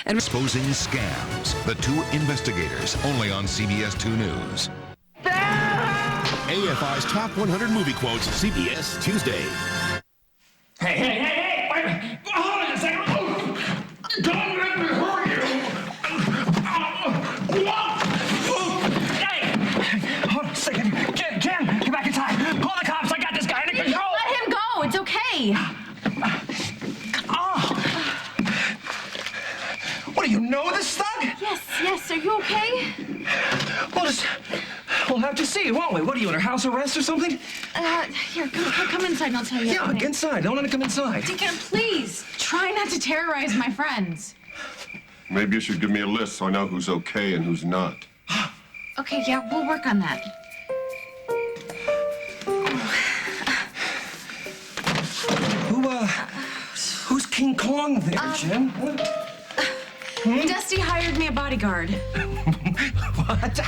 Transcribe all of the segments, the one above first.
And exposing scams. The Two Investigators, only on CBS 2 News. AFI's Top 100 Movie Quotes, CBS Tuesday. Hey! Wait a minute! Hold on a second! Don't let me hurt you! Hey! Hold on a second. Ken, get back inside. Call the cops. I got this guy under control. Let him go. It's okay. What, do you know this thug? Yes. Are you okay? We'll have to see, won't we? What are you, under house arrest or something? Here, come inside and I'll tell you. Yeah, everything. inside. Don't let him come inside. Deacon, please, try not to terrorize my friends. Maybe you should give me a list so I know who's okay and who's not. Okay, yeah, we'll work on that. Who's King Kong there, Jim? Dusty hired me a bodyguard. What?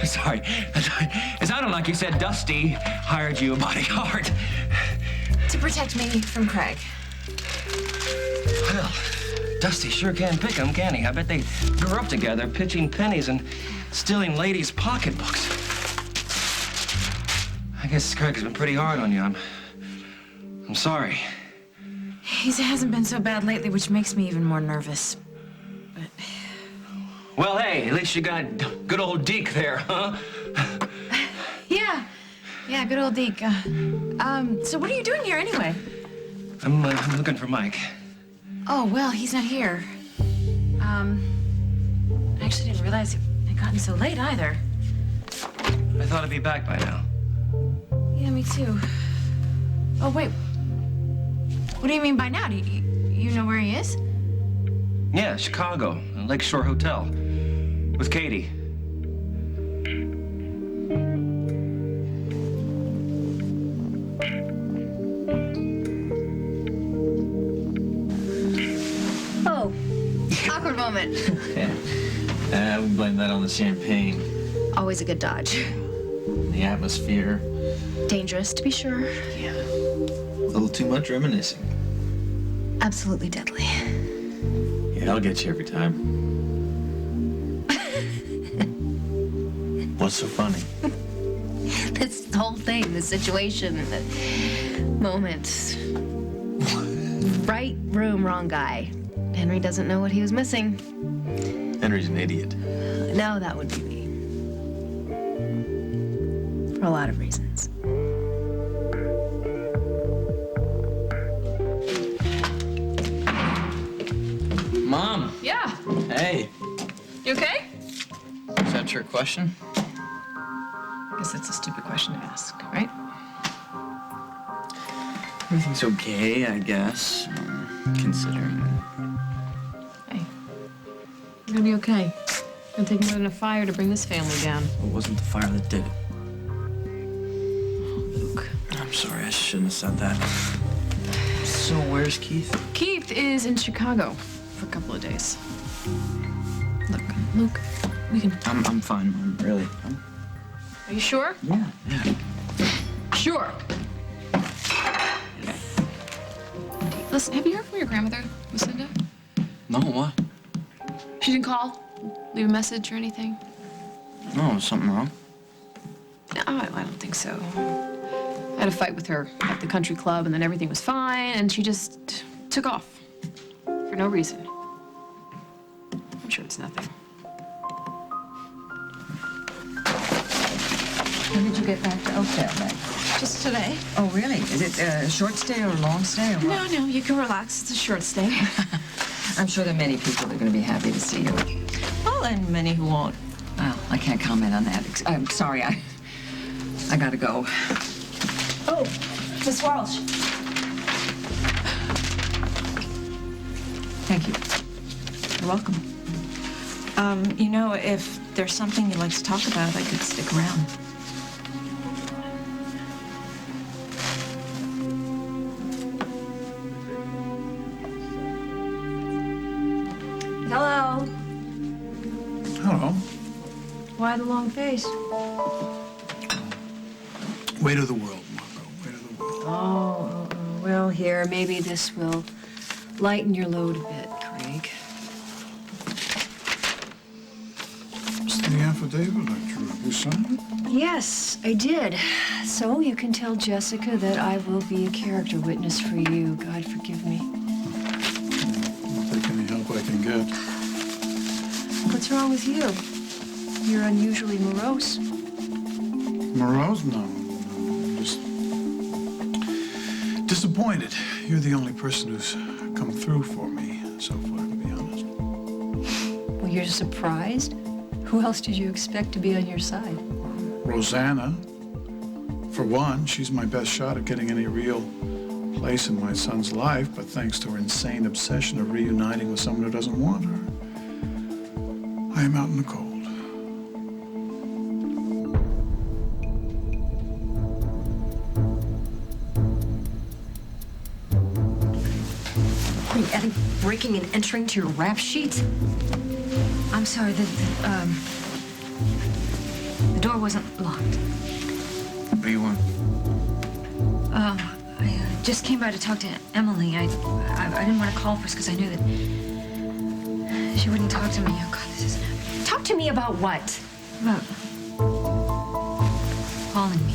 Sorry. It sounded like you said Dusty hired you a bodyguard. To protect me from Craig. Well, Dusty sure can pick 'em, can he? I bet they grew up together, pitching pennies and stealing ladies' pocketbooks. I guess Craig has been pretty hard on you. I'm sorry. He hasn't been so bad lately, which makes me even more nervous. But... Well, hey, at least you got good old Deke there, huh? Yeah, good old Deke. So what are you doing here anyway? I'm looking for Mike. Oh, well, he's not here. I actually didn't realize it had gotten so late either. I thought he'd be back by now. Yeah, me too. Oh, wait. What do you mean by now? Do you know where he is? Yeah, Chicago, Lakeshore Hotel, with Katie. Oh, awkward moment. Yeah, we blame that on the champagne. Always a good dodge. The atmosphere. Dangerous, to be sure. Yeah. A little too much reminiscing. Absolutely deadly. Yeah, I'll get you every time. What's so funny? This whole thing, the situation, the moment. Right room, wrong guy. Henry doesn't know what he was missing. Henry's an idiot. No, that would be me. For a lot of reasons. Mom! Yeah. Hey! You okay? Is that your question? I guess that's a stupid question to ask, right? Everything's okay, I guess. Considering. Hey, you're gonna be okay. It'll take more than a fire to bring this family down. It wasn't the fire that did it. Oh, Luke. I'm sorry, I shouldn't have said that. So, where's Keith? Keith is in Chicago for a couple of days. Look, Luke, we can... I'm fine, Mom, really. Are you sure? Yeah. Sure. Okay. Listen, have you heard from your grandmother, Lucinda? No, what? She didn't call? Leave a message or anything? No, is something wrong? No, I don't think so. I had a fight with her at the country club, and then everything was fine, and she just took off for no reason. I'm sure it's nothing. When did you get back to Oakdale then? Just today. Oh, really? Is it a short stay or a long stay or what? No, you can relax. It's a short stay. I'm sure there are many people that are going to be happy to see you. Well, and many who won't. Well, I can't comment on that. I'm sorry, I gotta go. Oh, Miss Walsh. Thank you. You're welcome. You know, if there's something you'd like to talk about, I could stick around. Hello. Hello. Why the long face? Weight of the world, Margot. Weight of the world. Oh, well, here, maybe this will lighten your load a bit, Craig. affidavit I drew up. You signed it? Yes, I did. So you can tell Jessica that I will be a character witness for you. God forgive me. I'll take any help I can get. What's wrong with you? You're unusually morose. Morose? No. I'm just disappointed. You're the only person who's come through for me so far, to be honest. Well, you're surprised? Who else did you expect to be on your side? Rosanna. For one, she's my best shot at getting any real place in my son's life, but thanks to her insane obsession of reuniting with someone who doesn't want her, I am out in the cold. Are you adding breaking and entering to your rap sheet? I'm sorry, the door wasn't locked. What do you want? I just came by to talk to Emily. I didn't want to call first because I knew that she wouldn't talk to me. Oh, God, this is... Talk to me about what? About calling me.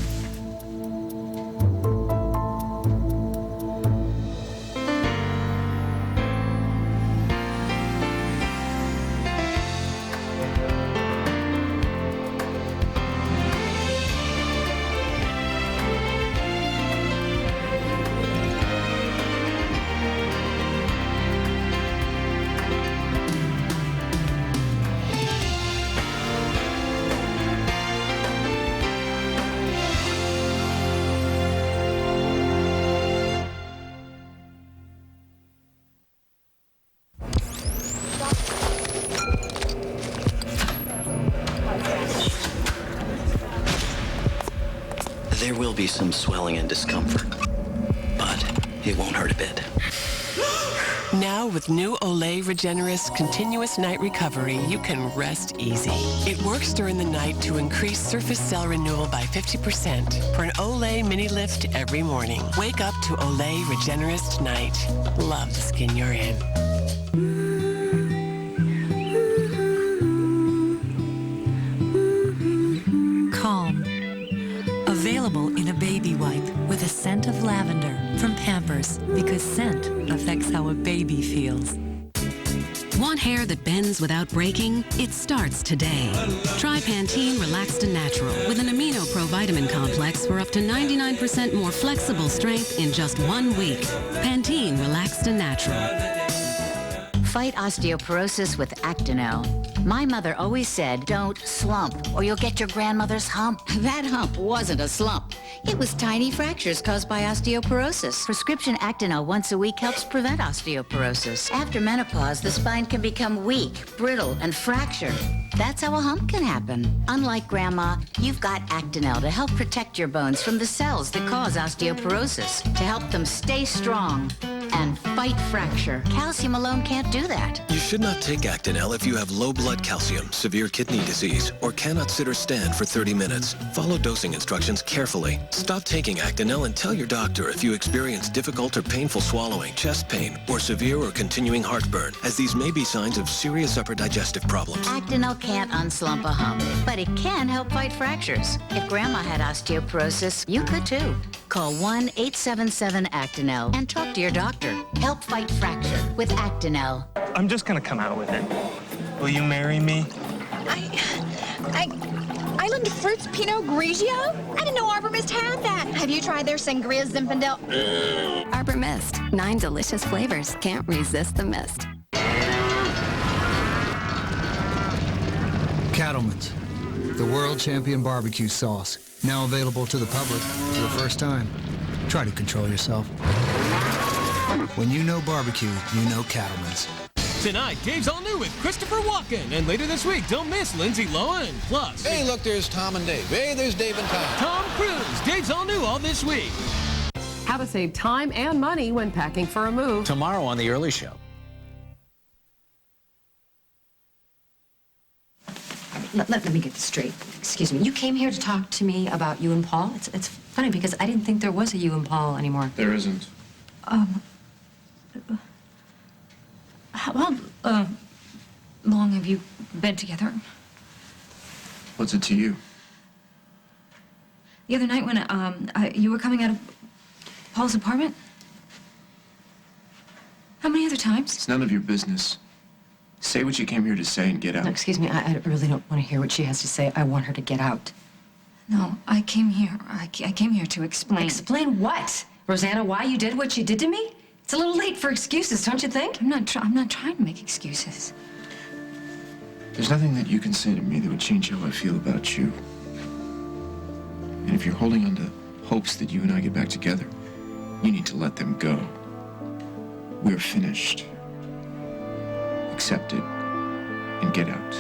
There will be some swelling and discomfort, but it won't hurt a bit. Now with new Olay Regenerist Continuous Night Recovery, you can rest easy. It works during the night to increase surface cell renewal by 50% for an Olay mini lift every morning. Wake up to Olay Regenerist Night. Love the skin you're in. Calm. Available in a baby wipe with a scent of lavender from Pampers, because scent affects how a baby feels. Want hair that bends without breaking? It starts today. Try Pantene Relaxed and Natural with an Amino Pro Vitamin Complex for up to 99% more flexible strength in just 1 week. Pantene Relaxed and Natural. Fight osteoporosis with Actonel. My mother always said, don't slump, or you'll get your grandmother's hump. That hump wasn't a slump. It was tiny fractures caused by osteoporosis. Prescription Actonel once a week helps prevent osteoporosis. After menopause, the spine can become weak, brittle, and fracture. That's how a hump can happen. Unlike Grandma, you've got Actonel to help protect your bones from the cells that cause osteoporosis, to help them stay strong and fight fracture. Calcium alone can't do that. You should not take Actonel if you have low blood calcium, severe kidney disease, or cannot sit or stand for 30 minutes. Follow dosing instructions carefully. Stop taking Actonel and tell your doctor if you experience difficult or painful swallowing, chest pain, or severe or continuing heartburn, as these may be signs of serious upper digestive problems. Actonel can't unslump a hump, but it can help fight fractures. If Grandma had osteoporosis, you could too. Call 1-877-ACTONEL and talk to your doctor. Help fight fracture with Actonel. I'm just gonna come out with it. Will you marry me? Island Fruits Pinot Grigio? I didn't know Arbor Mist had that. Have you tried their Sangria Zinfandel? Arbor Mist. 9 delicious flavors. Can't resist the mist. Cattleman's, the world champion barbecue sauce. Now available to the public for the first time. Try to control yourself. When you know barbecue, you know Cattleman's. Tonight, Dave's All New with Christopher Walken. And later this week, don't miss Lindsay Lohan. Plus... Hey, look, there's Tom and Dave. Hey, there's Dave and Tom. Tom Cruise. Dave's All New all this week. How to save time and money when packing for a move. Tomorrow on The Early Show. Let me get this straight. Excuse me. You came here to talk to me about you and Paul? It's funny because I didn't think there was a you and Paul anymore. There isn't. How long have you been together? What's it to you? The other night when you were coming out of Paul's apartment? How many other times? It's none of your business. Say what you came here to say and get out. No, excuse me, I really don't want to hear what she has to say. I want her to get out. No, I came here. I came here to explain. Explain what? Rosanna, why you did what you did to me? It's a little late for excuses, don't you think? I'm not trying to make excuses. There's nothing that you can say to me that would change how I feel about you. And if you're holding on to hopes that you and I get back together, you need to let them go. We're finished. Accept it and get out.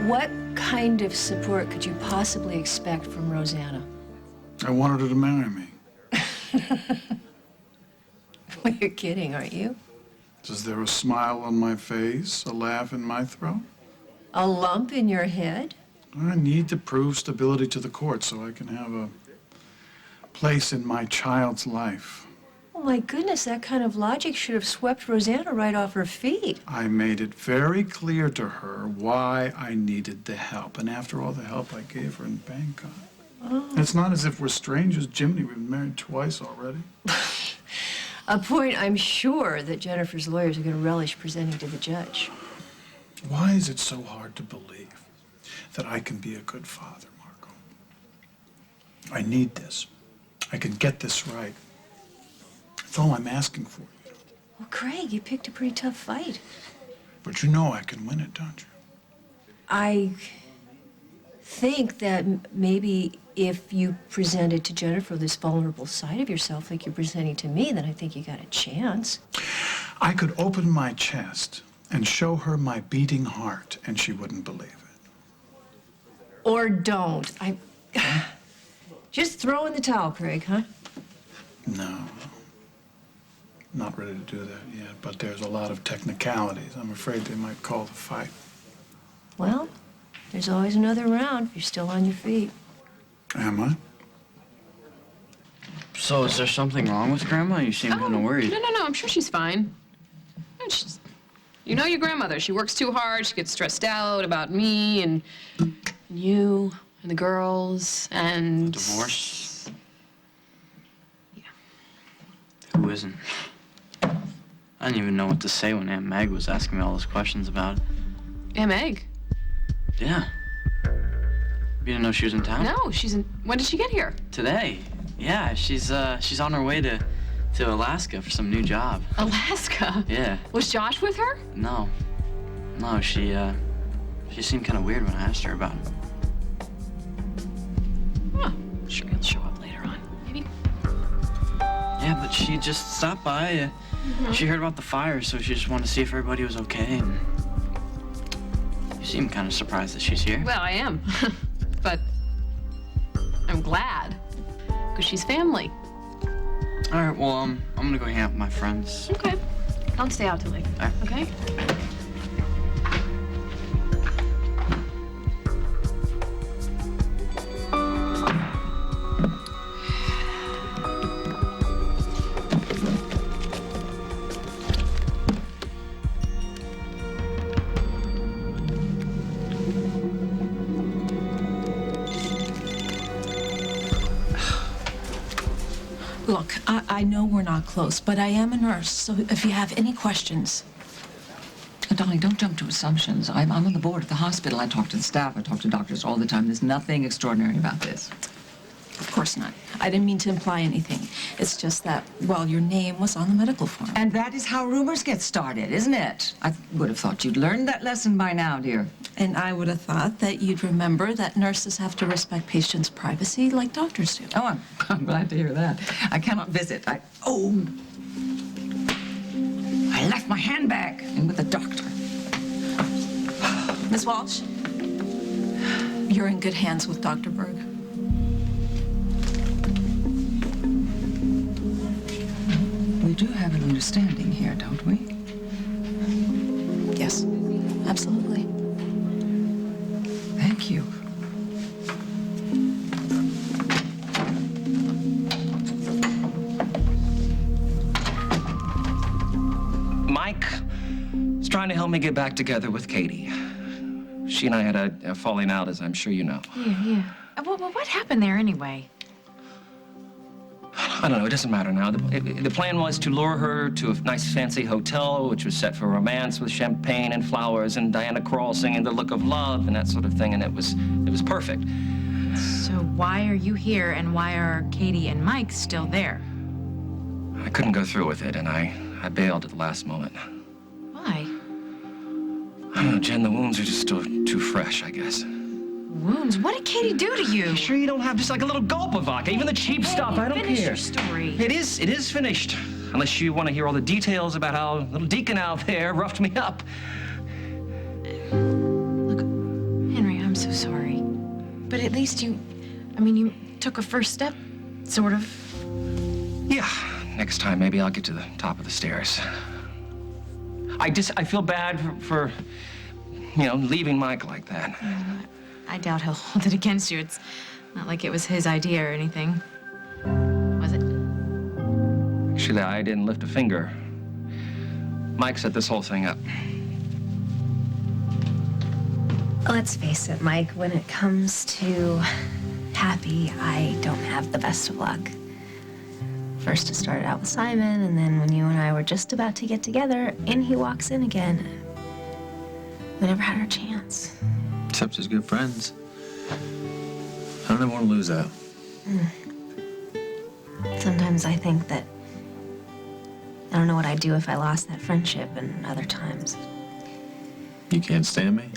What kind of support could you possibly expect from Rosanna? I wanted her to marry me. Well, you're kidding, aren't you? Is there a smile on my face, a laugh in my throat? A lump in your head? I need to prove stability to the court so I can have a place in my child's life. Oh, my goodness, that kind of logic should have swept Rosanna right off her feet. I made it very clear to her why I needed the help. And after all the help I gave her in Bangkok. Oh. It's not as if we're strangers, Jiminy. We've been married twice already. A point I'm sure that Jennifer's lawyers are going to relish presenting to the judge. Why is it so hard to believe that I can be a good father, Margot? I need this. I can get this right. That's all I'm asking for. Well, Craig, you picked a pretty tough fight. But you know I can win it, don't you? I think that maybe if you presented to Jennifer this vulnerable side of yourself like you're presenting to me, then I think you got a chance. I could open my chest and show her my beating heart, and she wouldn't believe it. Or don't. Just throw in the towel, Craig, huh? No. Not ready to do that yet, but there's a lot of technicalities. I'm afraid they might call the fight. Well, there's always another round if you're still on your feet. Am I? So is there something wrong with Grandma? You seem kind of worried. No, I'm sure she's fine. You know your grandmother. She works too hard. She gets stressed out about me and you and the girls and... Divorce? Yeah. Who isn't? I didn't even know what to say when Aunt Meg was asking me all those questions about it. Aunt Meg? Yeah. You didn't know she was in town? No, she's in... When did she get here? Today. Yeah, she's on her way to Alaska for some new job. Alaska? Yeah. Was Josh with her? No. No, she seemed kind of weird when I asked her about it. Huh. Sure he'll show up later on. Maybe. Yeah, but she just stopped by. She heard about the fire, so she just wanted to see if everybody was okay. And you seem kind of surprised that she's here. Well, I am. But I'm glad. Because she's family. All right, well, I'm gonna go hang out with my friends. Okay. Don't stay out too late. All right. Okay? Look, I know we're not close, but I am a nurse, so if you have any questions... Darling, don't jump to assumptions. I'm on the board at the hospital. I talk to the staff. I talk to doctors all the time. There's nothing extraordinary about this. Of course not. I didn't mean to imply anything. It's just that, well, your name was on the medical form. And that is how rumors get started, isn't it? I would have thought you'd learned that lesson by now, dear. And I would have thought that you'd remember that nurses have to respect patients' privacy like doctors do. Oh, I'm glad to hear that. I cannot visit. I left my handbag in with the doctor. Miss Walsh, you're in good hands with Dr. Berg. We do have an understanding here, don't we? Yes. Absolutely. Thank you. Mike is trying to help me get back together with Katie. She and I had a falling out, as I'm sure you know. Yeah. Well, what happened there anyway? I don't know, it doesn't matter now. The plan was to lure her to a nice fancy hotel, which was set for romance with champagne and flowers and Diana Krall singing The Look of Love and that sort of thing, and it was perfect. So why are you here and why are Katie and Mike still there? I couldn't go through with it, and I bailed at the last moment. Why? I don't know, Jen, the wounds are just still too fresh, I guess. Wounds? What did Katie do to you? You sure you don't have just like a little gulp of vodka? Even the cheap stuff, I don't care. Finish your story. It is finished. Unless you want to hear all the details about how little Deacon out there roughed me up. Look, Henry, I'm so sorry. But at least you took a first step, sort of. Yeah, next time maybe I'll get to the top of the stairs. I feel bad for leaving Mike like that. I doubt he'll hold it against you. It's not like it was his idea or anything. Was it? Actually, I didn't lift a finger. Mike set this whole thing up. Let's face it, Mike, when it comes to Happy, I don't have the best of luck. First it started out with Simon, and then when you and I were just about to get together, in he walks in again. We never had our chance. Except as good friends. I don't ever want to lose that. Sometimes I think that I don't know what I'd do if I lost that friendship, and other times. You can't stand me?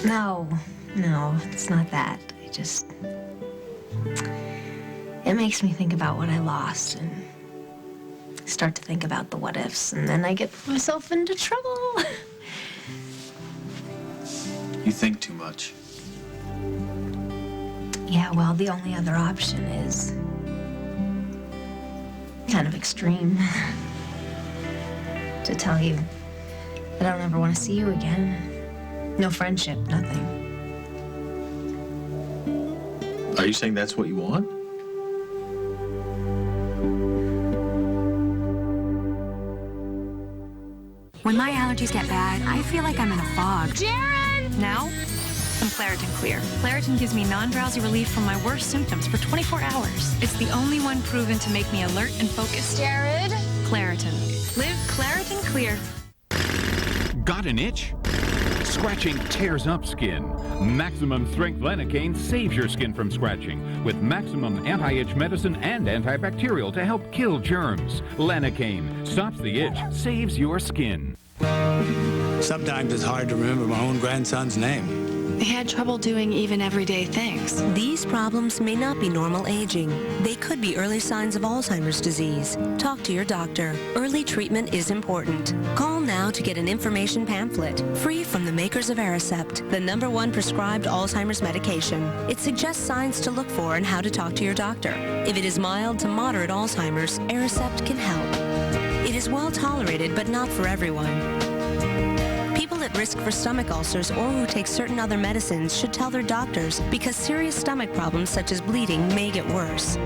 No, it's not that. It makes me think about what I lost and start to think about the what ifs, and then I get myself into trouble. You think too much. Yeah, well, the only other option is kind of extreme. To tell you that I don't ever want to see you again. No friendship, nothing. Are you saying that's what you want? When my allergies get bad, I feel like I'm in a fog. Jared! Now, some Claritin Clear. Claritin gives me non-drowsy relief from my worst symptoms for 24 hours. It's the only one proven to make me alert and focused. Jared! Claritin. Live Claritin Clear. Got an itch? Scratching tears up skin. Maximum Strength Lanacaine saves your skin from scratching with maximum anti-itch medicine and antibacterial to help kill germs. Lanacaine stops the itch, saves your skin. Sometimes it's hard to remember my own grandson's name. They had trouble doing even everyday things. These problems may not be normal aging. They could be early signs of Alzheimer's disease. Talk to your doctor. Early treatment is important. Call now to get an information pamphlet, free from the makers of Aricept, the #1 prescribed Alzheimer's medication. It suggests signs to look for and how to talk to your doctor. If it is mild to moderate Alzheimer's, Aricept can help. It is well tolerated, but not for everyone. People at risk for stomach ulcers or who take certain other medicines should tell their doctors because serious stomach problems such as bleeding may get worse.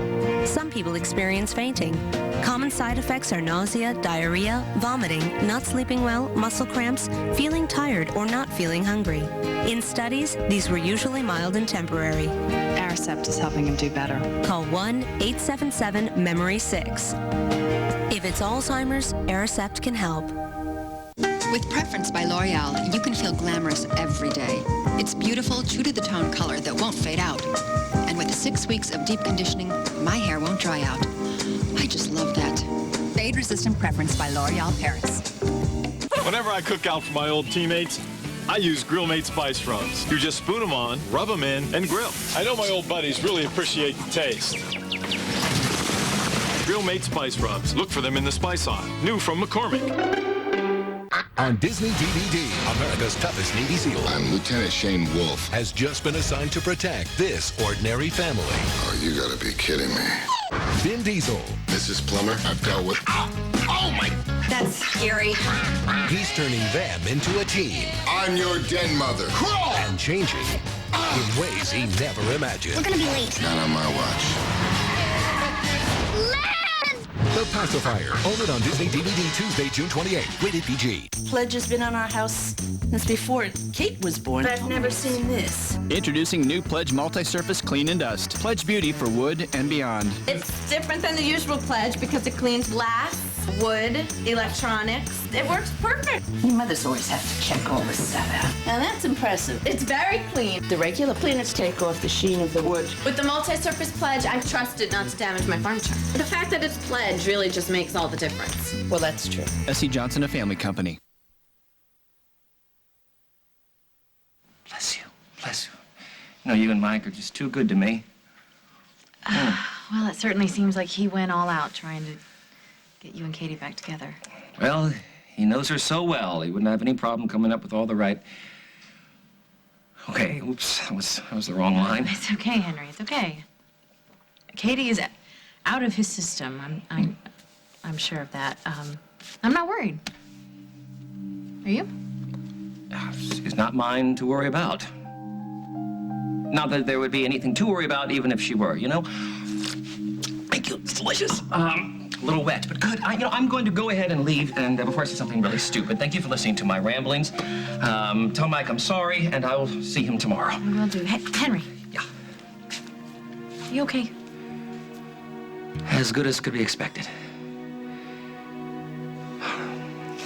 Some people experience fainting. Common side effects are nausea, diarrhea, vomiting, not sleeping well, muscle cramps, feeling tired, or not feeling hungry. In studies, these were usually mild and temporary. Aricept is helping him do better. Call 1-877-MEMORY-6. If it's Alzheimer's, Aricept can help. With Preference by L'Oreal, you can feel glamorous every day. It's beautiful, true-to-the-tone color that won't fade out. And with 6 weeks of deep conditioning, my hair won't dry out. I just love that. Fade-resistant Preference by L'Oreal Paris. Whenever I cook out for my old teammates, I use Grill-Mate Spice Rubs. You just spoon them on, rub them in, and grill. I know my old buddies really appreciate the taste. Grill-Mate Spice Rubs. Look for them in the spice aisle. New from McCormick. On Disney DVD, America's toughest Navy SEAL. I'm Lieutenant Shane Wolf. Has just been assigned to protect this ordinary family. Oh, you gotta be kidding me. Vin Diesel. Mrs. Plummer, I've dealt with... Oh my... That's scary. He's turning them into a team. I'm your den mother. Crawl! And changing in ways he never imagined. We're gonna be late. Not on my watch. The Pacifier. Own it on Disney DVD Tuesday, June 28th. Rated PG. Pledge has been on our house since before Kate was born. But I've never seen this. Introducing new Pledge Multi-Surface Clean and Dust. Pledge beauty for wood and beyond. It's different than the usual Pledge because it cleans glass, wood, electronics. It works perfect. Your mothers always have to check all this stuff out. Now that's impressive. It's very clean. The regular cleaners take off the sheen of the wood. With the multi-surface Pledge, I'm trusted not to damage my furniture. The fact that it's Pledge really just makes all the difference. Well, that's true. S.C. Johnson, a family company. Bless you. Bless you. You know, you and Mike are just too good to me. Well, it certainly seems like he went all out trying to get you and Katie back together. Well, he knows her so well, he wouldn't have any problem coming up with all the right... Okay, oops, that was the wrong line. It's okay, Henry. It's okay. Katie is out of his system. I'm sure of that. I'm not worried. Are you? It's not mine to worry about. Not that there would be anything to worry about, even if she were, you know? Thank you. It's delicious. A little wet, but good. I'm going to go ahead and leave, and before I say something really stupid, thank you for listening to my ramblings. Tell Mike I'm sorry, and I will see him tomorrow. I will do. Henry. Yeah. You okay? As good as could be expected.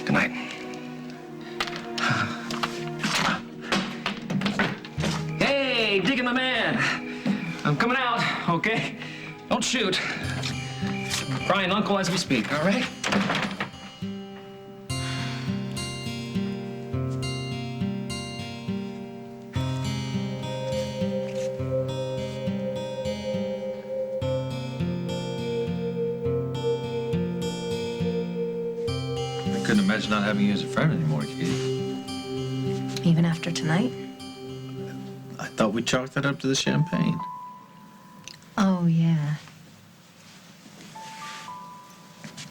Good night. Hey, digging the man. I'm coming out, okay? Don't shoot. I'm crying uncle as we speak, all right? I couldn't imagine not having you as a friend anymore, Katie. Even after tonight? I thought we chalked that up to the champagne. Oh, yeah.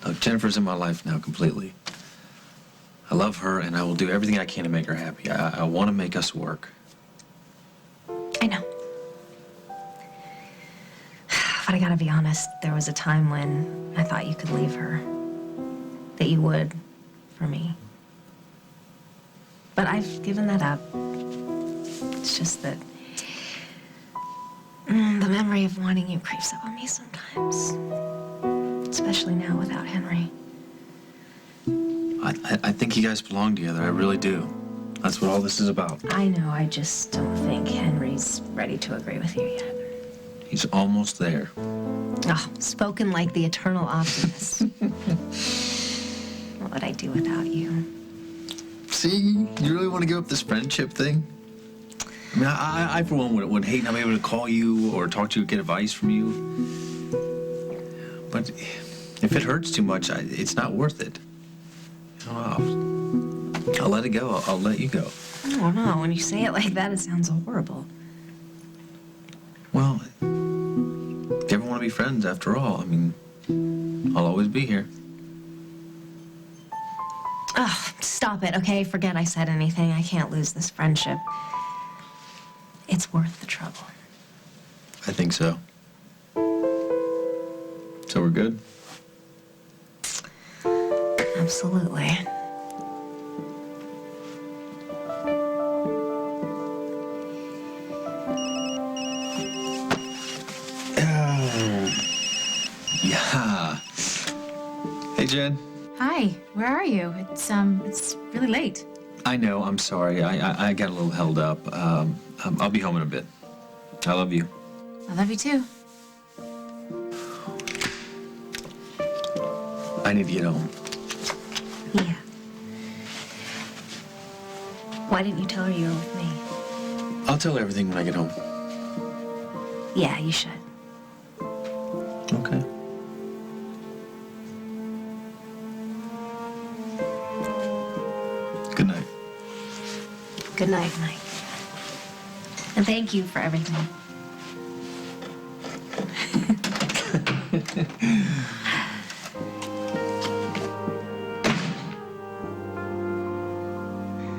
Look, Jennifer's in my life now completely. I love her, and I will do everything I can to make her happy. I want to make us work. I know. But I gotta be honest, there was a time when I thought you could leave her. That you would, for me. But I've given that up. It's just that the memory of wanting you creeps up on me sometimes. Especially now without Henry. I think you guys belong together. I really do. That's what all this is about. I know, I just don't think Henry's ready to agree with you yet. He's almost there. Oh, spoken like the eternal optimist. What would I do without you? See, you really want to give up this friendship thing? I mean, I for one, would hate not being able to call you or talk to you, get advice from you. But if it hurts too much, it's not worth it. You know, I'll let it go. I'll let you go. Oh, no, when you say it like that, it sounds horrible. Well, if you ever want to be friends, after all, I mean, I'll always be here. Oh, stop it, okay? Forget I said anything. I can't lose this friendship. It's worth the trouble. I think so. So we're good? Absolutely. Yeah. Hey, Jen. Hi, where are you? It's really late. I know, I'm sorry. I got a little held up. I'll be home in a bit. I love you. I love you too. I need to get home. Yeah. Why didn't you tell her you were with me? I'll tell her everything when I get home. Yeah, you should. Okay. Good night. Good night, Mike. And thank you for everything.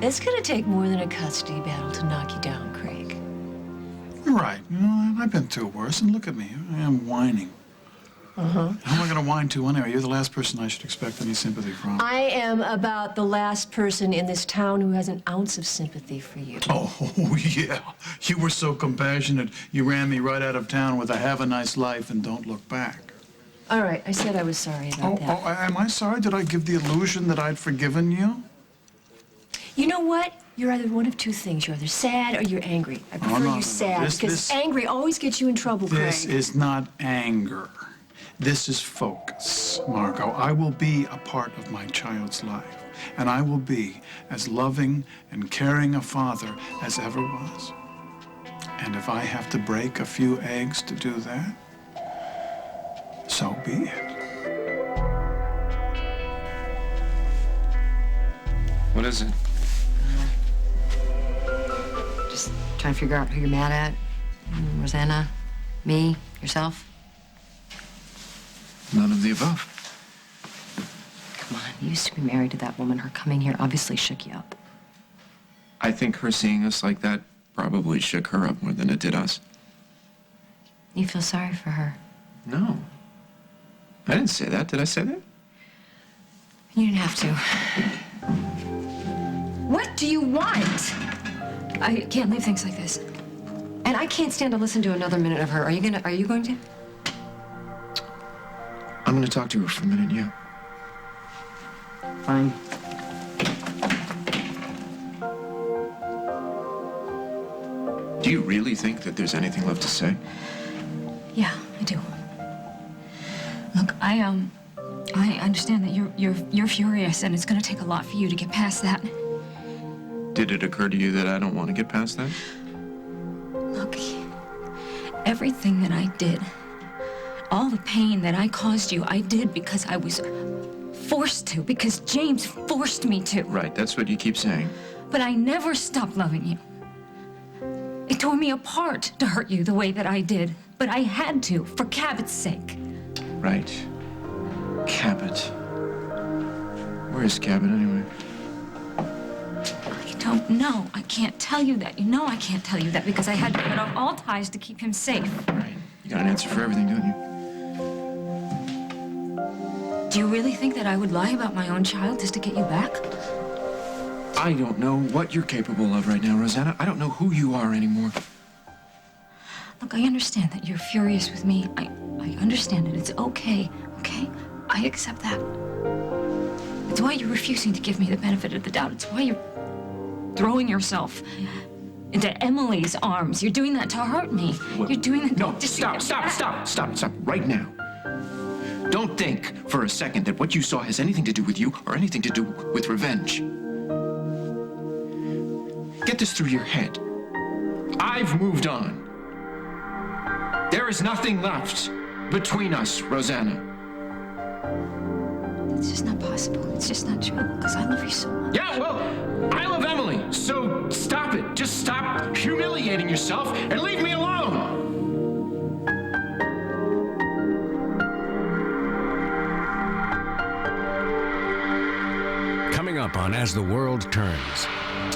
It's gonna take more than a custody battle to knock you down, Craig. You're right. You know, I've been through worse, and look at me. I am whining. Uh-huh. How am I going to whine to anyway? You're the last person I should expect any sympathy from. I am about the last person in this town who has an ounce of sympathy for you. Oh, yeah. You were so compassionate. You ran me right out of town with a have a nice life and don't look back. All right, I said I was sorry about that. Oh, am I sorry? Did I give the illusion that I'd forgiven you? You know what? You're either one of two things. You're either sad or you're angry. I prefer you sad, because angry always gets you in trouble, Craig. This is not anger. This is focus, Margot. I will be a part of my child's life, and I will be as loving and caring a father as ever was. And if I have to break a few eggs to do that, so be it. What is it? Just trying to figure out who you're mad at. Rosanna, me, yourself. None of the above. Come on, you used to be married to that woman. Her coming here obviously shook you up. I think her seeing us like that probably shook her up more than it did us. You feel sorry for her. No. I didn't say that. Did I say that? You didn't have to. What do you want? I can't leave things like this. And I can't stand to listen to another minute of her. Are you going to? I'm going to talk to her for a minute, yeah. Fine. Do you really think that there's anything left to say? Yeah, I do. Look, I understand that you're furious, and it's gonna take a lot for you to get past that. Did it occur to you that I don't want to get past that? Look, everything that I did, all the pain that I caused you, I did because I was forced to, because James forced me to. Right, that's what you keep saying. But I never stopped loving you. It tore me apart to hurt you the way that I did, but I had to, for Cabot's sake. Right. Cabot. Where is Cabot, anyway? I don't know. I can't tell you that. You know I can't tell you that because I had to cut off all ties to keep him safe. Right. You got an answer for everything, don't you? Do you really think that I would lie about my own child just to get you back? I don't know what you're capable of right now, Rosanna. I don't know who you are anymore. Look, I understand that you're furious with me. I understand it. It's okay, okay? I accept that. It's why you're refusing to give me the benefit of the doubt. It's why you're throwing yourself into Emily's arms. You're doing that to hurt me. What? You're doing that No, to stop, right now. Don't think for a second that what you saw has anything to do with you or anything to do with revenge. Get this through your head. I've moved on. There is nothing left between us, Rosanna. It's just not possible. It's just not true, because I love you so much. Yeah, well, I love Emily, so stop it. Just stop humiliating yourself and leave me alone. Coming up on As the World Turns.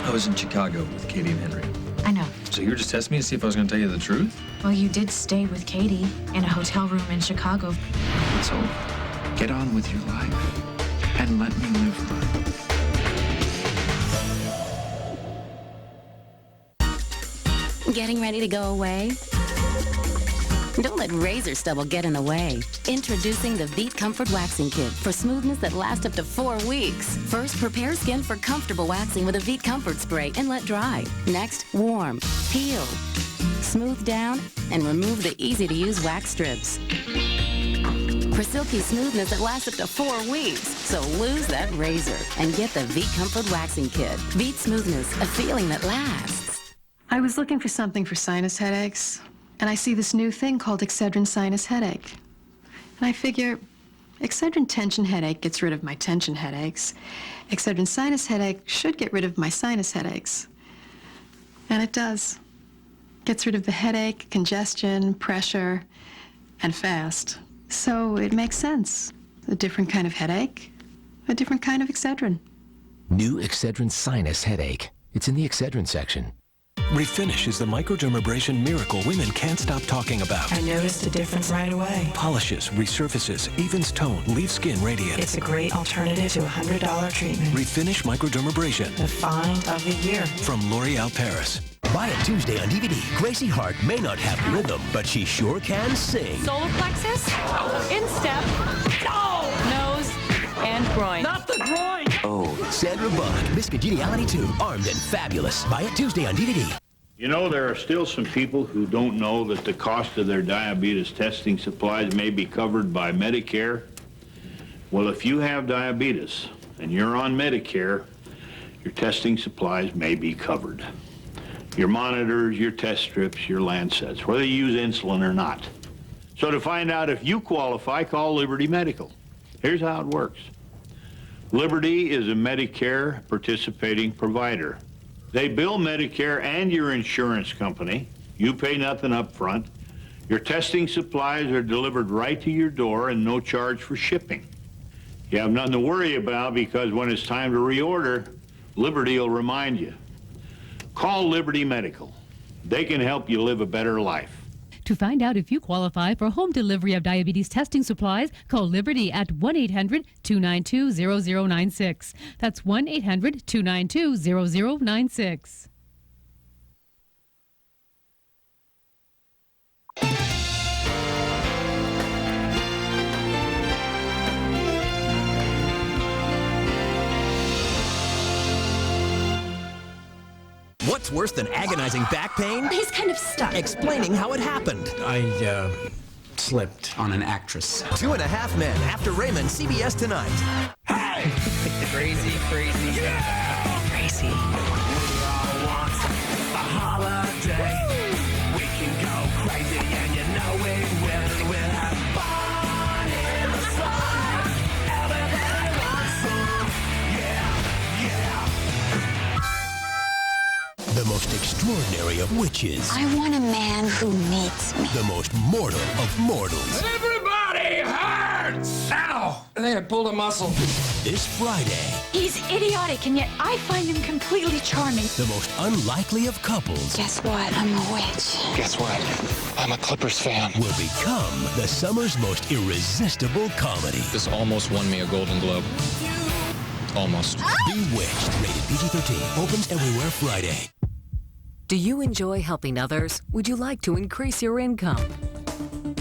I was in Chicago with Katie and Henry. I know. So you were just testing me to see if I was going to tell you the truth? Well, you did stay with Katie in a hotel room in Chicago. It's over. Get on with your life and let me live mine. Getting ready to go away? Don't let razor stubble get in the way. Introducing the Veet Comfort Waxing Kit for smoothness that lasts up to 4 weeks. First, prepare skin for comfortable waxing with a Veet Comfort Spray and let dry. Next, warm, peel, smooth down, and remove the easy-to-use wax strips. For silky smoothness that lasts up to 4 weeks. So lose that razor and get the Veet Comfort Waxing Kit. Veet Smoothness, a feeling that lasts. I was looking for something for sinus headaches, and I see this new thing called Excedrin Sinus Headache. And I figure Excedrin Tension Headache gets rid of my tension headaches. Excedrin Sinus Headache should get rid of my sinus headaches. And it does. Gets rid of the headache, congestion, pressure, and fast. So it makes sense. A different kind of headache, a different kind of Excedrin. New Excedrin Sinus Headache. It's in the Excedrin section. Refinish is the microdermabrasion miracle women can't stop talking about. I noticed a difference right away. Polishes, resurfaces, evens tone, leaves skin radiant. It's a great alternative to a $100 treatment. Refinish microdermabrasion. The find of the year. From L'Oreal Paris. Buy it Tuesday on DVD. Gracie Hart may not have rhythm, but she sure can sing. Solar plexus, instep, nose, and groin. Not the groin! Oh, Sandra Bullock, Miss Congeniality 2, Armed and Fabulous. Buy it Tuesday on DVD. You know, there are still some people who don't know that the cost of their diabetes testing supplies may be covered by Medicare. Well, if you have diabetes and you're on Medicare, your testing supplies may be covered. Your monitors, your test strips, your Lancets, whether you use insulin or not. So to find out if you qualify, call Liberty Medical. Here's how it works. Liberty is a Medicare participating provider. They bill Medicare and your insurance company. You pay nothing up front. Your testing supplies are delivered right to your door and no charge for shipping. You have nothing to worry about because when it's time to reorder, Liberty will remind you. Call Liberty Medical. They can help you live a better life. To find out if you qualify for home delivery of diabetes testing supplies, call Liberty at 1-800-292-0096. That's 1-800-292-0096. What's worse than agonizing back pain? He's kind of stuck. Explaining how it happened. I slipped on an actress. 2.5 Men After Raymond, CBS tonight. Hey! Crazy. Yeah! Crazy. We all want a holiday. We can go crazy and you know we will. We'll have fun inside. Everybody wants some. Yeah. The most extraordinary of witches. I want a man who needs me. The most mortal of mortals. Everybody hurts! Ow! I think I pulled a muscle. This Friday, He's idiotic, and yet I find him completely charming. the most unlikely of couples Guess what? I'm a witch. Guess what? I'm a Clippers fan. will become the summer's most irresistible comedy. This almost won me a Golden Globe. Almost. Bewitched, rated PG-13, opens everywhere Friday. Do you enjoy helping others? Would you like to increase your income?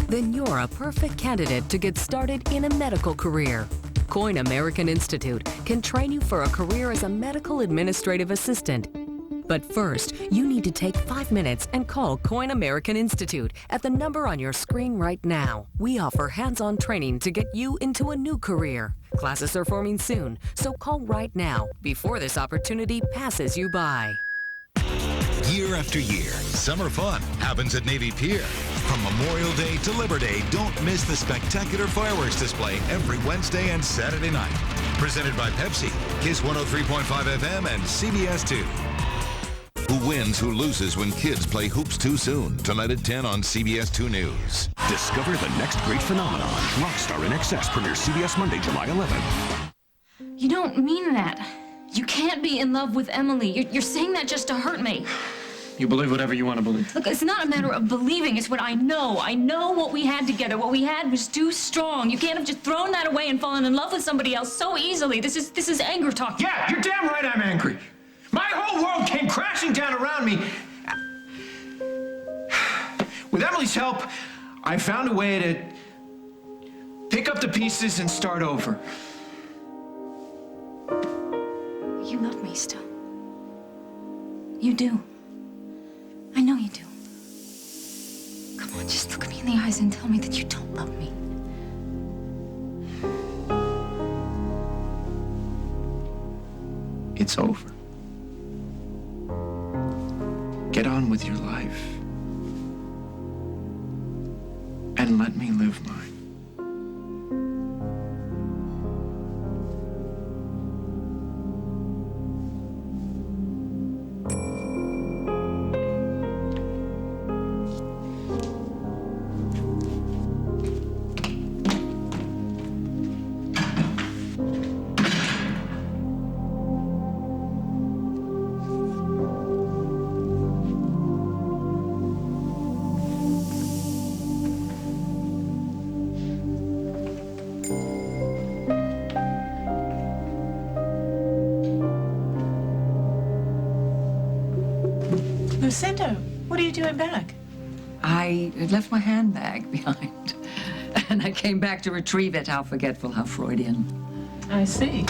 Then you're a perfect candidate to get started in a medical career. Coin American Institute can train you for a career as a medical administrative assistant. But first, you need to take 5 minutes and call Coin American Institute at the number on your screen right now. We offer hands-on training to get you into a new career. Classes are forming soon, so call right now before this opportunity passes you by. Year after year, summer fun happens at Navy Pier. From Memorial Day to Labor Day, don't miss the spectacular fireworks display every Wednesday and Saturday night. Presented by Pepsi, Kiss 103.5 FM, and CBS 2. Who wins, who loses when kids play hoops too soon? Tonight at 10 on CBS 2 News. Discover the next great phenomenon. Rockstar in XS premieres CBS Monday, July 11th. You don't mean that. You can't be in love with Emily. You're saying that just to hurt me. You believe whatever you want to believe. Look, it's not a matter of believing. It's what I know. I know what we had together. What we had was too strong. You can't have just thrown that away and fallen in love with somebody else so easily. This is anger talking. Yeah, you're damn right I'm angry. My whole world came crashing down around me. With Emily's help, I found a way to pick up the pieces and start over. You love me still. You do. I know you do. Come on, just look me in the eyes and tell me that you don't love me. It's over. Get on with your life. And let me live mine. Lucinda, what are you doing back? I had left my handbag behind. And I came back to retrieve it. How forgetful, how Freudian. I see.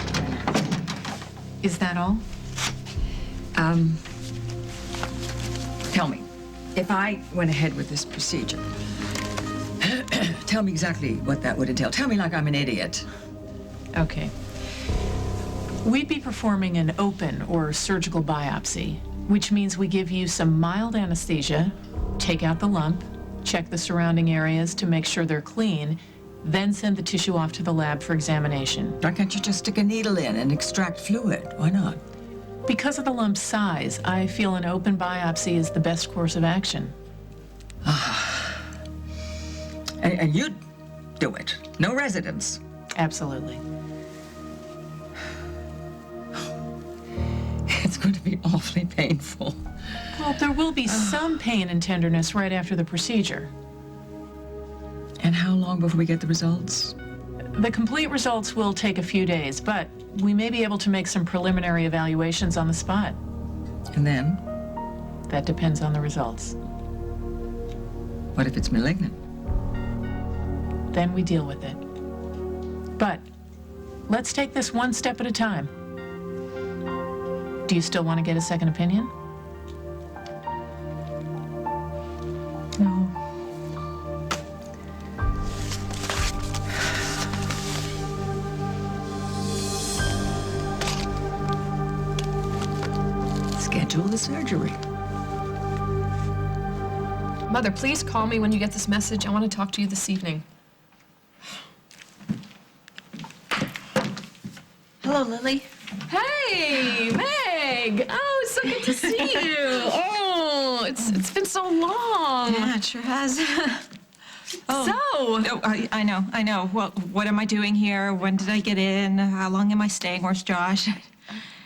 Is that all? Tell me, if I went ahead with this procedure, tell me exactly what that would entail. Tell me like I'm an idiot. Okay. We'd be performing an open or surgical biopsy, which means we give you some mild anesthesia, take out the lump, check the surrounding areas to make sure they're clean, then send the tissue off to the lab for examination. Why can't you just stick a needle in and extract fluid? Why not? Because of the lump's size, I feel an open biopsy is the best course of action. And you'd do it? No residence? Absolutely. It's going to be awfully painful. Well, there will be some pain and tenderness right after the procedure. And how long before we get the results? The complete results will take a few days, but we may be able to make some preliminary evaluations on the spot. And then? That depends on the results. What if it's malignant? Then we deal with it. But let's take this one step at a time. Do you still want to get a second opinion? No. Schedule the surgery. Mother, please call me when you get this message. I want to talk to you this evening. Hello, Lily. Hey, Meg! Oh, it's so good to see you. Oh, it's been so long. Yeah, it sure has. Oh. I know. Well, what am I doing here? When did I get in? How long am I staying? Where's Josh?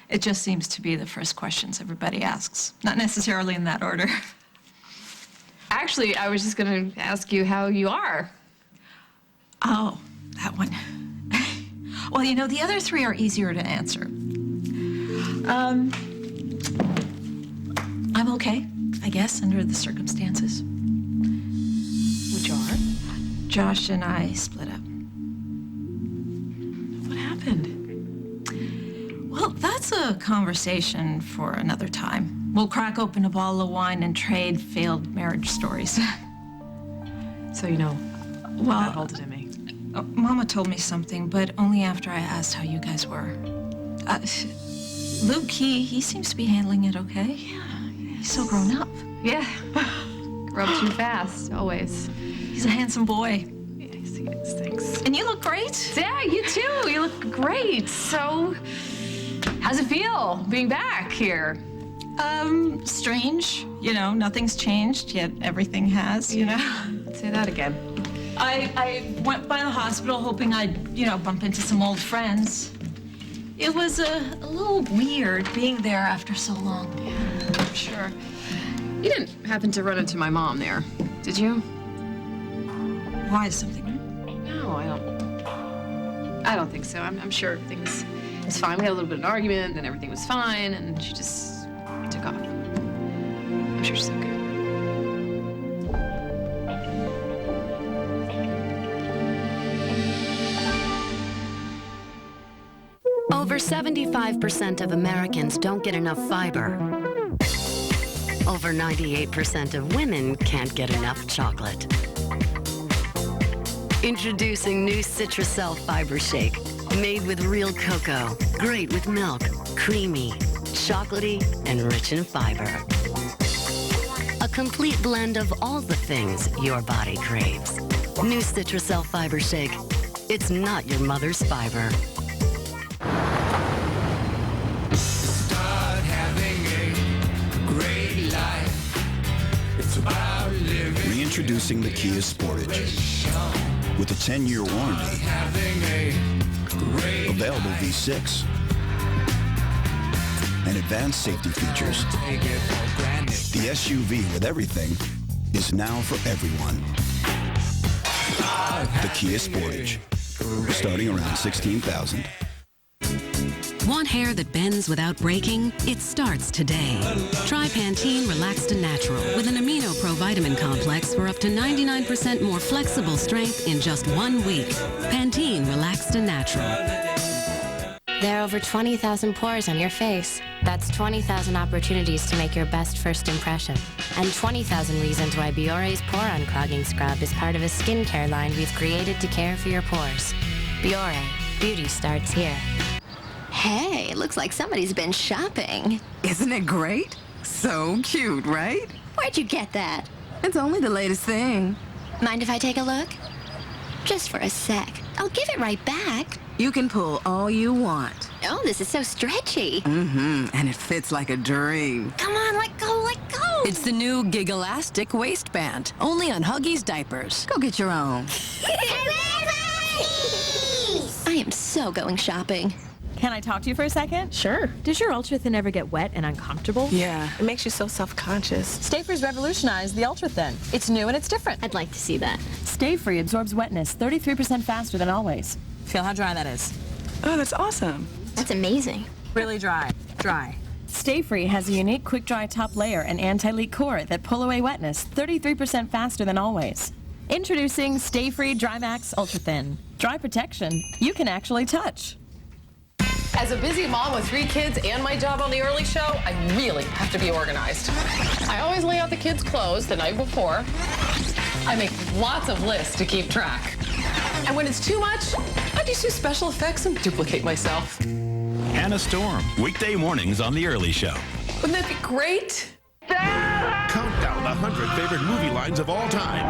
It just seems to be the first questions everybody asks. Not necessarily in that order. Actually, I was just going to ask you how you are. Oh, that one. Well, you know, the other three are easier to answer. I'm okay, I guess, under the circumstances. Which are? Josh and I split up. What happened? Well, that's a conversation for another time. We'll crack open a bottle of wine and trade failed marriage stories. So you know, well, got hold of me. Mama told me something, but only after I asked how you guys were. Luke, he seems to be handling it okay. He's so grown up. Yeah. Grow up too fast, always. He's a handsome boy. Yes, he is. Thanks. And you look great. Yeah, you too. You look great. So, how's it feel being back here? Strange. You know, nothing's changed, yet everything has, you know? Say that again. I went by the hospital hoping I'd, bump into some old friends. It was a little weird being there after so long. Yeah, I'm sure. You didn't happen to run into my mom there, did you? Why, is something wrong? No, I don't think so. I'm sure everything's fine. We had a little bit of an argument, and everything was fine, and she just took off. I'm sure she's okay. Over 75% of Americans don't get enough fiber. Over 98% of women can't get enough chocolate. Introducing new Citracel Fiber Shake. Made with real cocoa. Great with milk. Creamy, chocolatey, and rich in fiber. A complete blend of all the things your body craves. New Citracel Fiber Shake. It's not your mother's fiber. Reintroducing the Kia Sportage. With a 10-year warranty, available V6, and advanced safety features. The SUV with everything is now for everyone. The Kia Sportage, starting around $16,000. Want hair that bends without breaking? It starts today. Try Pantene Relaxed and Natural with an Amino Pro vitamin complex for up to 99% more flexible strength in just 1 week. Pantene Relaxed and Natural. There are over 20,000 pores on your face. That's 20,000 opportunities to make your best first impression. And 20,000 reasons why Biore's Pore Unclogging Scrub is part of a skincare line we've created to care for your pores. Biore. Beauty starts here. Hey, looks like somebody's been shopping. Isn't it great? So cute, right? Where'd you get that? It's only the latest thing. Mind if I take a look? Just for a sec. I'll give it right back. You can pull all you want. Oh, this is so stretchy. Mm-hmm, and it fits like a dream. Come on, let go, let go. It's the new Gigalastic waistband, only on Huggies diapers. Go get your own. I am so going shopping. Can I talk to you for a second? Sure. Does your Ultra-Thin ever get wet and uncomfortable? Yeah, it makes you so self-conscious. Stay Free's revolutionized the Ultra-Thin. It's new and it's different. I'd like to see that. Stay Free absorbs wetness 33% faster than always. Feel how dry that is. Oh, that's awesome. That's amazing. Really dry. Dry. Stay Free has a unique quick dry top layer and anti-leak core that pull away wetness 33% faster than always. Introducing Stay Free Dry Max Ultra Thin. Dry protection you can actually touch. As a busy mom with 3 kids and my job on the early show, I really have to be organized. I always lay out the kids' clothes the night before. I make lots of lists to keep track. And when it's too much, I just use special effects and duplicate myself. Hannah Storm, weekday mornings on The Early Show. Wouldn't that be great? Count down the 100 favorite movie lines of all time.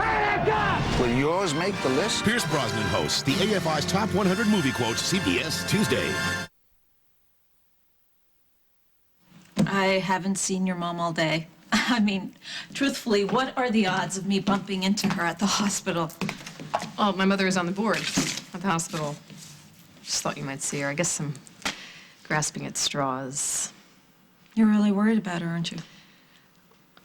Will yours make the list? Pierce Brosnan hosts the AFI's Top 100 Movie Quotes, CBS, Tuesday. I haven't seen your mom all day. I mean, truthfully, what are the odds of me bumping into her at the hospital? Oh, my mother is on the board at the hospital. Just thought you might see her. I guess I'm grasping at straws. You're really worried about her, aren't you?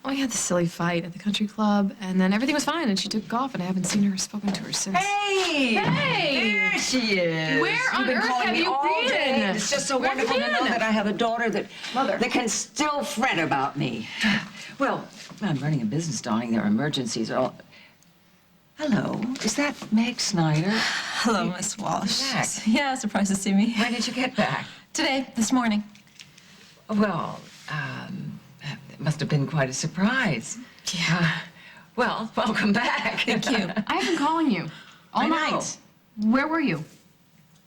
Oh, we had this silly fight at the country club, and then everything was fine, and she took off, and I haven't seen her or spoken to her since. Hey! Hey! There she is. Where on You've been earth calling have me you all been? day. It's just so Where have you wonderful to know been? that I have a daughter that can still fret about me. Well, I'm running a business, darling. There are emergencies. Hello, is that Meg Snyder? Hello, Miss Walsh. Back. Yeah, surprised to see me. When did you get back? Today, this morning. Well, it must have been quite a surprise. Yeah. Well, welcome back. Thank you. I've been calling you all I know. night. Where were you?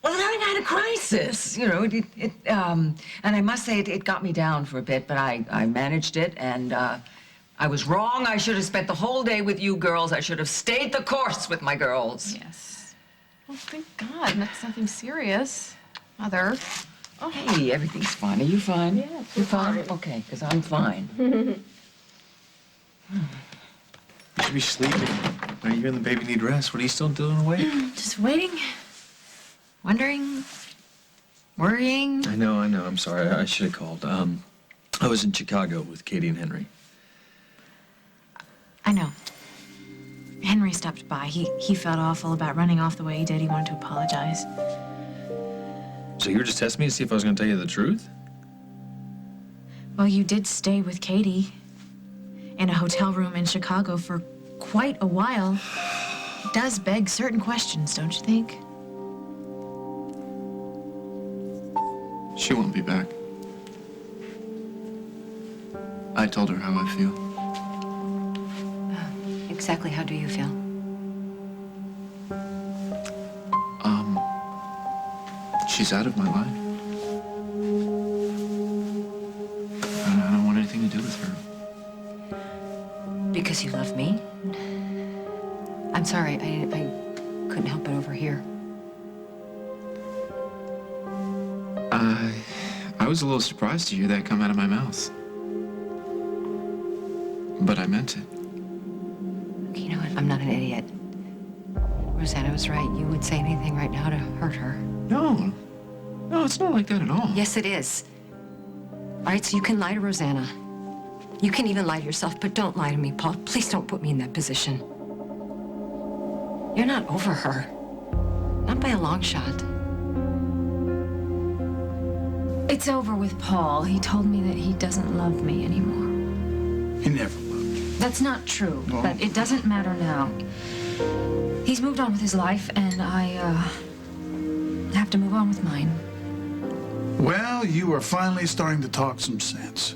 Well, I had a crisis, you know, and I must say it got me down for a bit, but I managed it, and I was wrong. I should have spent the whole day with you girls. I should have stayed the course with my girls. Yes. Well, thank God, not something serious. Mother. Oh. Hey, everything's fine. Are you fine? Yeah, you're fine. Okay, because I'm fine. You should be sleeping. Are you and the baby need rest? What are you still doing awake? Just waiting, wondering, worrying. I know. I'm sorry. I should have called. I was in Chicago with Katie and Henry. I know. Henry stopped by. He felt awful about running off the way he did. He wanted to apologize. So you were just testing me to see if I was going to tell you the truth? Well, you did stay with Katie in a hotel room in Chicago for quite a while. It does beg certain questions, don't you think? She won't be back. I told her how I feel. Exactly how do you feel? She's out of my life. I don't want anything to do with her. Because you love me? I'm sorry, I couldn't help but overhear. I was a little surprised to hear that come out of my mouth. But I meant it. You know what? I'm not an idiot. Rosanna was right. You would say anything right now to hurt her. No. No, it's not like that at all. Yes, it is. All right, so you can lie to Rosanna. You can even lie to yourself, but don't lie to me, Paul. Please don't put me in that position. You're not over her. Not by a long shot. It's over with Paul. He told me that he doesn't love me anymore. He never loved you. That's not true, No. but it doesn't matter now. He's moved on with his life, and I have to move on with mine. Well, you are finally starting to talk some sense.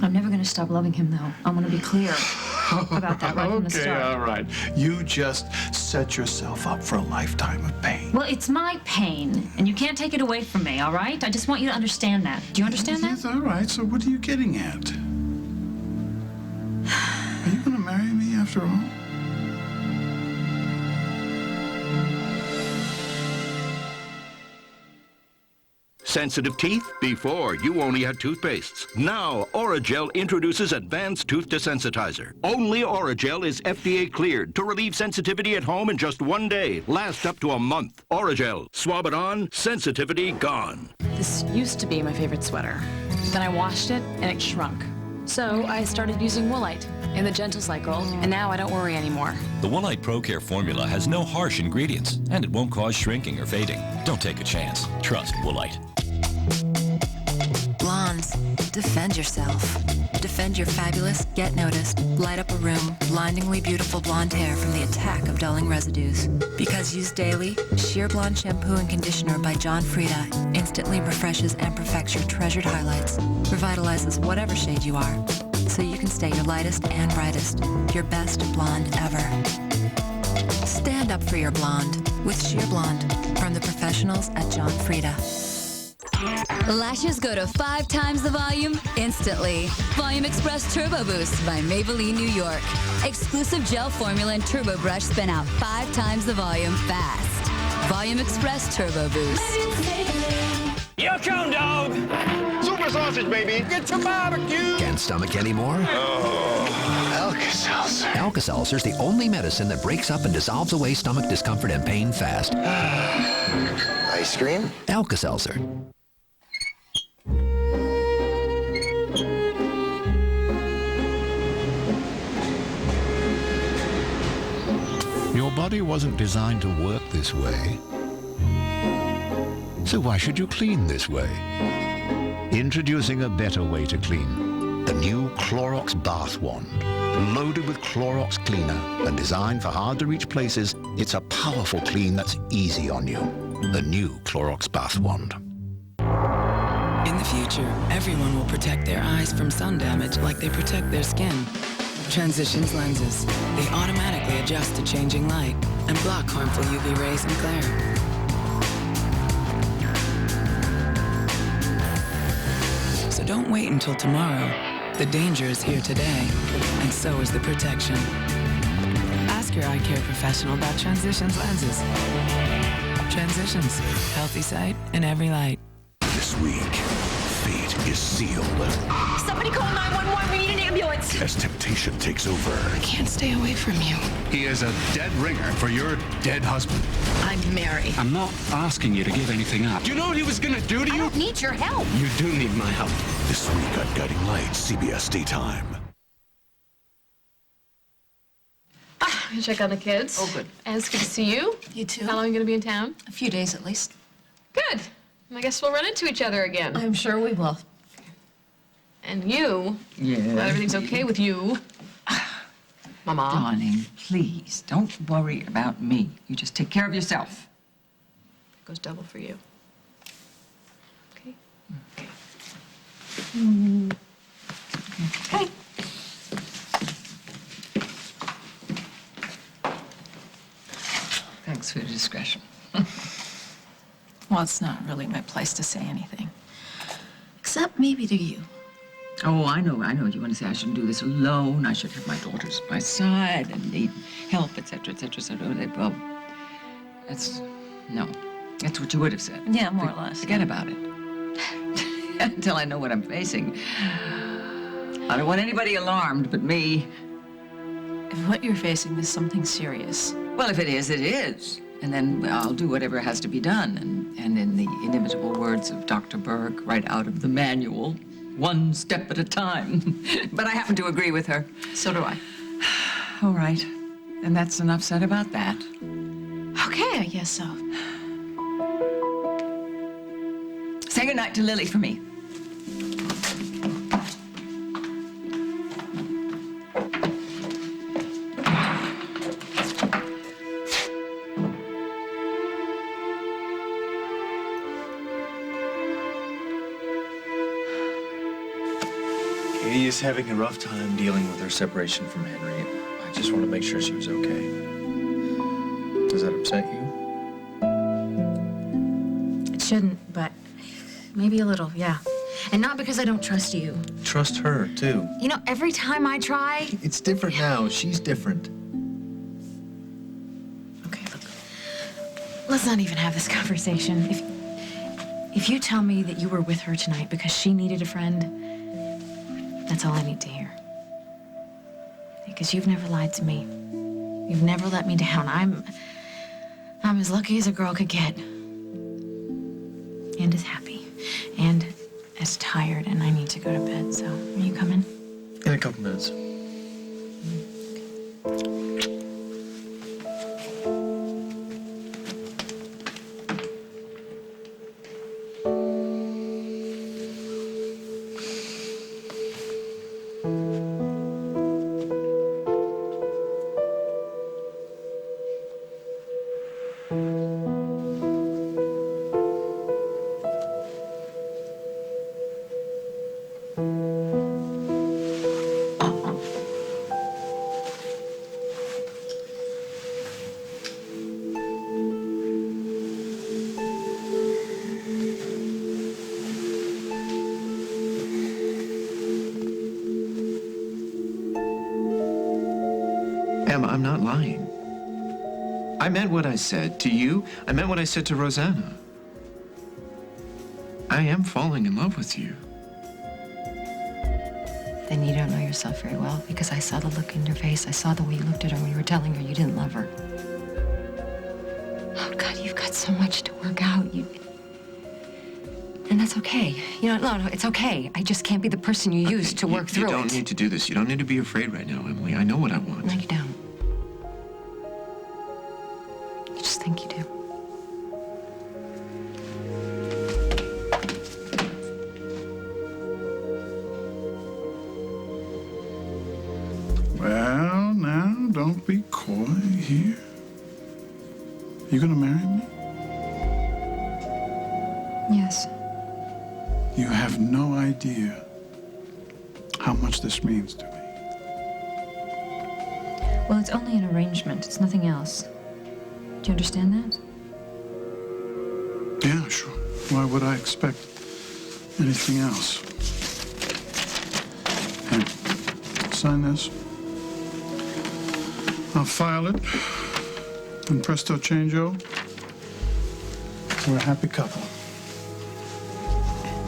I'm never going to stop loving him, though. I'm going to be clear about that right from the start. Okay, all right. You just set yourself up for a lifetime of pain. Well, it's my pain, and you can't take it away from me, all right? I just want you to understand that. Do you understand that? Yes, all right. So what are you getting at? Are you going to marry me after all? Sensitive teeth? Before, you only had toothpastes. Now, Oragel introduces advanced tooth desensitizer. Only Oragel is FDA cleared to relieve sensitivity at home in just 1 day. Last up to a month. Oragel. Swab it on, sensitivity gone. This used to be my favorite sweater. Then I washed it and it shrunk. So I started using Woolite in the Gentle cycle, and now I don't worry anymore. The Woolite Pro Care formula has no harsh ingredients, and it won't cause shrinking or fading. Don't take a chance. Trust Woolite. Blondes, defend yourself. Defend your fabulous, get noticed, light up a room, blindingly beautiful blonde hair from the attack of dulling residues. Because used daily, Sheer Blonde Shampoo and Conditioner by John Frieda instantly refreshes and perfects your treasured highlights, revitalizes whatever shade you are, so you can stay your lightest and brightest, your best blonde ever. Stand up for your blonde with Sheer Blonde from the professionals at John Frieda. Lashes go to 5 times the volume instantly. Volume Express Turbo Boost by Maybelline New York. Exclusive gel formula and turbo brush spin out 5 times the volume fast. Volume Express Turbo Boost. Your cone dog! Super sausage, baby! Get your barbecue! Can't stomach anymore? Oh, Alka-Seltzer. Alka-Seltzer is the only medicine that breaks up and dissolves away stomach discomfort and pain fast. Ice cream? Alka-Seltzer. Your body wasn't designed to work this way. So why should you clean this way? Introducing a better way to clean. The new Clorox Bath Wand. Loaded with Clorox cleaner and designed for hard-to-reach places, it's a powerful clean that's easy on you. The new Clorox Bath Wand. In the future, everyone will protect their eyes from sun damage like they protect their skin. Transitions lenses. They automatically adjust to changing light and block harmful UV rays and glare. So don't wait until tomorrow. The danger is here today, and so is the protection. Ask your eye care professional about Transitions lenses. Transitions. Healthy sight in every light. This week, fate is sealed. Somebody call 911. We need an ambulance. As temptation takes over. I can't stay away from you. He is a dead ringer for your dead husband. I'm Mary. I'm not asking you to give anything up. Do you know what he was gonna do to you? I don't need your help. You do need my help. This week on Guiding Lights, CBS Daytime. I'm check on the kids. Oh, good. And it's good to see you. You too. How long are you going to be in town? A few days at least. Good. I guess we'll run into each other again. I'm sure we will. And you? Yeah. Glad everything's okay with you. Mama. Darling, please, don't worry about me. You just take care of yourself. It goes double for you. Okay? Okay. Okay. Thanks for your discretion. Well, it's not really my place to say anything. Except maybe to you. Oh, I know. You want to say I shouldn't do this alone. I should have my daughters by my side and need help, etc., etc., etc. Well, that's what you would have said. Yeah, more or less. Forget about it. Until I know what I'm facing. I don't want anybody alarmed but me. If what you're facing is something serious. Well, if it is, it is. And then I'll do whatever has to be done. And in the inimitable words of Dr. Berg, right out of the manual, one step at a time. But I happen to agree with her. So do I. All right. And that's enough said about that. Okay, I guess so. Say goodnight. back to Lily for me. Katie is having a rough time dealing with her separation from Henry. I just want to make sure she was okay. Does that upset you? It shouldn't, but maybe a little, yeah. And not because I don't trust you. Trust her, too. You know, every time I try... It's different now. She's different. Okay, look. Let's not even have this conversation. If you tell me that you were with her tonight because she needed a friend, that's all I need to hear. Because you've never lied to me. You've never let me down. I'm as lucky as a girl could get. And as happy. And as tired, and I need to go to bed, so are you coming? In a couple minutes. Emma, I'm not lying. I meant what I said to you. I meant what I said to Rosanna. I am falling in love with you. Then you don't know yourself very well, because I saw the look in your face. I saw the way you looked at her when you were telling her you didn't love her. Oh, God, you've got so much to work out. And that's okay. You know, no, it's okay. I just can't be the person you used to work through it. You don't need to do this. You don't need to be afraid right now, Emily. I know what I want. No, you don't. You just think you do. Well, now, don't be coy here. You gonna marry me? Yes. You have no idea how much this means to me. Well, it's only an arrangement. It's nothing else. Do you understand that? Yeah, sure. Why would I expect anything else? Here, sign this. I'll file it. And presto changeo, we're a happy couple.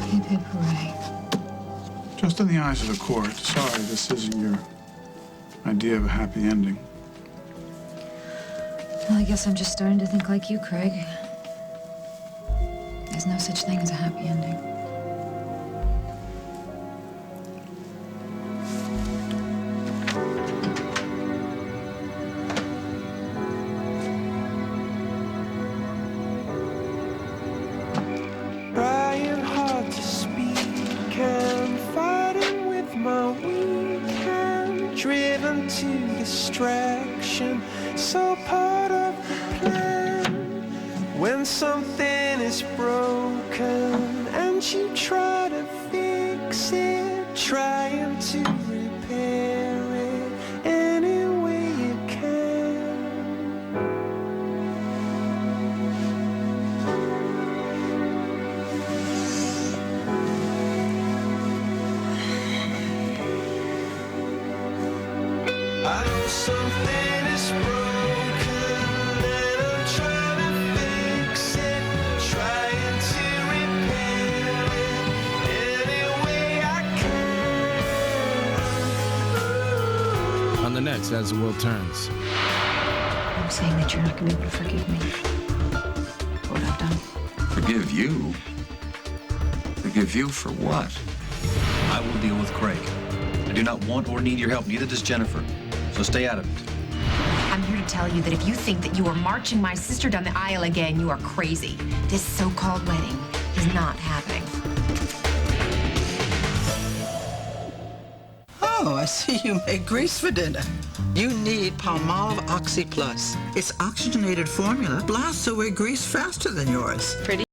Hip, hip, hooray. Just in the eyes of the court. Sorry, this isn't your idea of a happy ending. Well, I guess I'm just starting to think like you, Craig. There's no such thing as a happy ending. Trying hard to speak and fighting with my weekend, driven to distraction, so part of the plan. When something is broken and you try to fix it, trying to repair it any way you can. I know something is broken and I'm trying to fix it, trying to repair it any way I can. On the next As the World Turns. I'm saying that you're not going to be able to forgive me for what I've done. Forgive you? Forgive you for what? I will deal with Craig. I do not want or need your help, neither does Jennifer. So stay out of it. I'm here to tell you that if you think that you are marching my sister down the aisle again, you are crazy. This so-called wedding is not happening. Oh, I see you made grease for dinner. You need Palmolive Oxy Plus. Its oxygenated formula blasts away grease faster than yours. Pretty